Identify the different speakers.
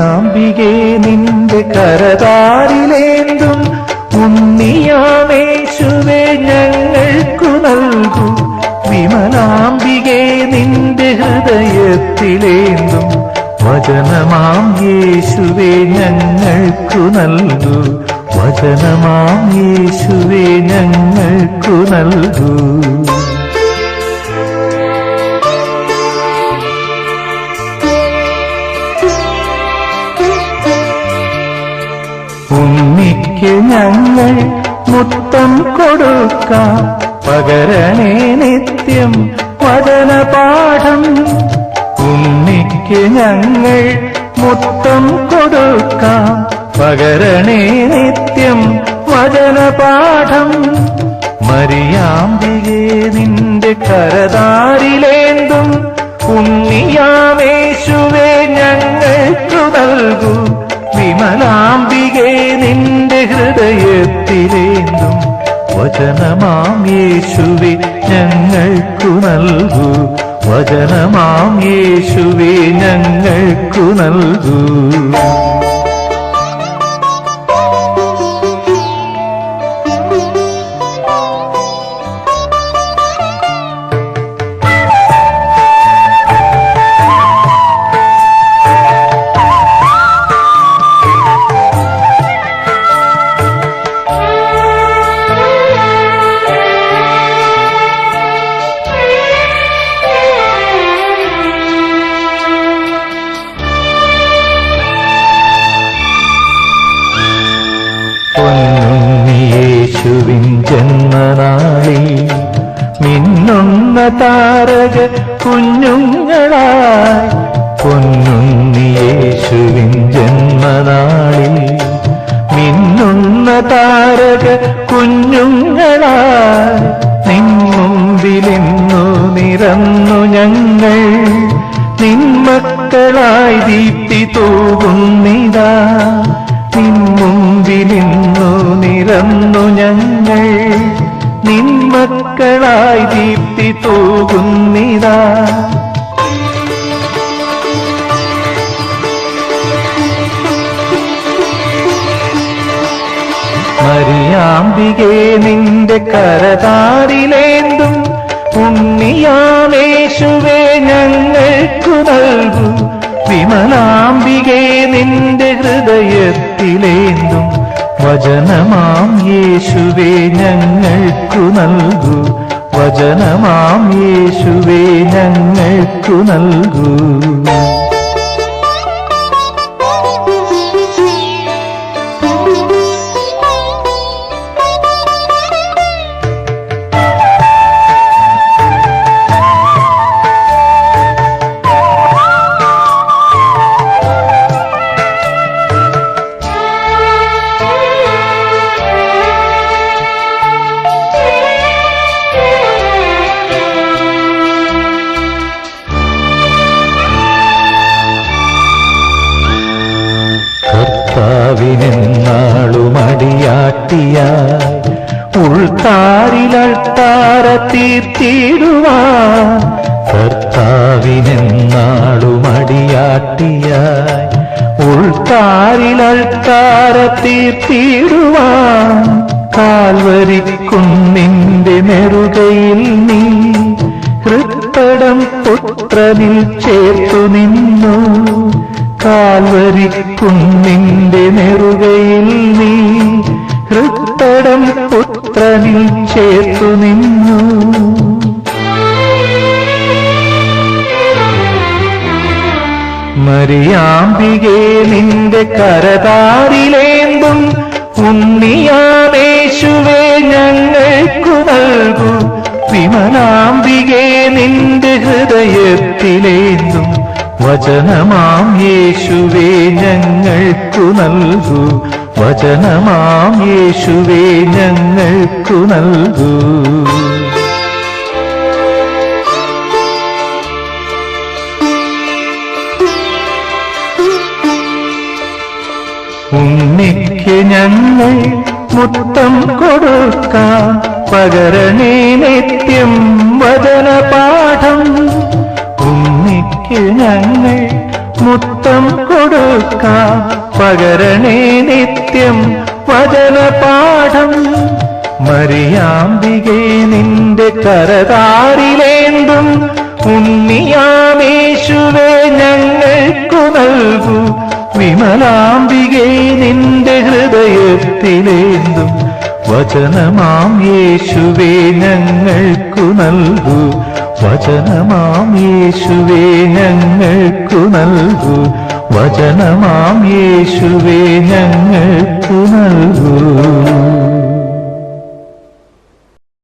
Speaker 1: മരിയാമ്പികേ നിന്റെ കരതാരിലേന്തും ഉണ്ണിയാമേശുവേ ഞങ്ങൾക്കു നൽകൂ. വിമലാംബികേ നിന്റെ ഹൃദയത്തിലേന്തും വചനമാം യേശുവേ ഞങ്ങൾക്കു നൽകൂ. വചനമാം യേശുവേ ഞങ്ങൾക്കു നൽകൂ. ഉണ്ണിക്ക് ഞങ്ങൾ മുത്തം കൊടുക്കാം, പകരണേ നിത്യം വചനപാഠം. ഉണ്ണിക്ക് ഞങ്ങൾ മുത്തം കൊടുക്കാം, പകരണേ നിത്യം വചനപാഠം. മരിയാമ്പികേ നിന്റെ കരതാരിലേന്തും ഉണ്ണിയാമേശുവേ ഞങ്ങൾക്കു നൽകൂ. വിമലാംബികേ നിന്റെ ഹൃദയത്തിലേന്തും വചനമാം യേശുവേ ഞങ്ങൾക്കു നൽകൂ. വചനമാം യേശുവേ ഞങ്ങൾക്കു നൽകൂ. പൊന്നുണ്ണിയേശുവിൻ ജന്മനാളിൽ മിന്നുന്ന താരക കുഞ്ഞുങ്ങളായി. പൊന്നുണ്ണിയേശുവിൻ ജന്മനാളിൽ മിന്നുന്ന താരക കുഞ്ഞുങ്ങളായി. നിൻ മുമ്പിലിന്നു നിറന്നു ഞങ്ങൾ, നിൻ മക്കളായി ദീപ്തി തൂകുന്നിതാ. നിൻ മുമ്പിലിന്നു നിറന്നു ഞങ്ങൾ, നിൻ മക്കളായി ദീപ്തി തൂകുന്നിതാ. മരിയാമ്പികേ നിന്റെ കരതാരിലേന്തും ഉണ്ണിയാമേശുവേ ഞങ്ങൾക്കു നൽകൂ. വിമലാംബികേ നിന്റെ ഹൃദയത്തിലേന്തും വചനമാം യേശുവേ ഞങ്ങൾക്കു നൽകൂ. വചനമാം യേശുവേ ഞങ്ങൾക്കു നൽകൂ. കർത്താവിനെന്നാളുമടിയാട്ടിയായി ഉൾത്താരിലൾത്താര തീർത്തിടുവാൻ. കർത്താവിനെന്നാളുമടിയാട്ടിയായി ഉൾത്താരിലൾത്താര തീർത്തിടുവാൻ. കാൽവരിക്കുന്നിന്റെ നെറുകയിൽ നീ ഹൃത്തടം പുത്രനിൽ ചേർത്തു നിന്നു. കാൽവരിക്കുന്നിന്റെ നെറുകയിൽ നീ ഹൃത്തടം പുത്രനിൽ ചേർത്തു നിന്നു. മരിയാമ്പികേ നിന്റെ കരതാരിലേന്തും ഉണ്ണിയാമേശുവേ ഞങ്ങൾക്കു നൽകൂ. വിമലാംബികേ നിന്റെ ഹൃദയത്തിലേന്തും വചനമാം യേശുവേ ഞങ്ങൾക്കു നൽകൂ. വചനമാം യേശുവേ ഞങ്ങൾക്കു നൽകൂ. ഉണ്ണിക്ക് ഞങ്ങൾ മുത്തം കൊടുക്കാം, പകരണേ നിത്യം വചനപാഠം. ഉണ്ണിക്ക് ഞങ്ങൾ മുത്തം കൊടുക്കാം പകരണേ നിത്യം വചനപാഠം. മറിയാമ്പികേ നിന്റെ കരതാരിലേന്തും ഉണ്ണിയാമേശുവേ ഞങ്ങൾക്കു നൽകൂ. വിമലാംബികേ നിന്റെ ഹൃദയത്തിലേന്തും വചനമാം യേശുവേ ഞങ്ങൾക്കു നൽകൂ. വചനമാം യേശുവേ ഞങ്ങൾക്കു നൽകൂ. വചനമാം യേശുവേ ഞങ്ങൾക്ക്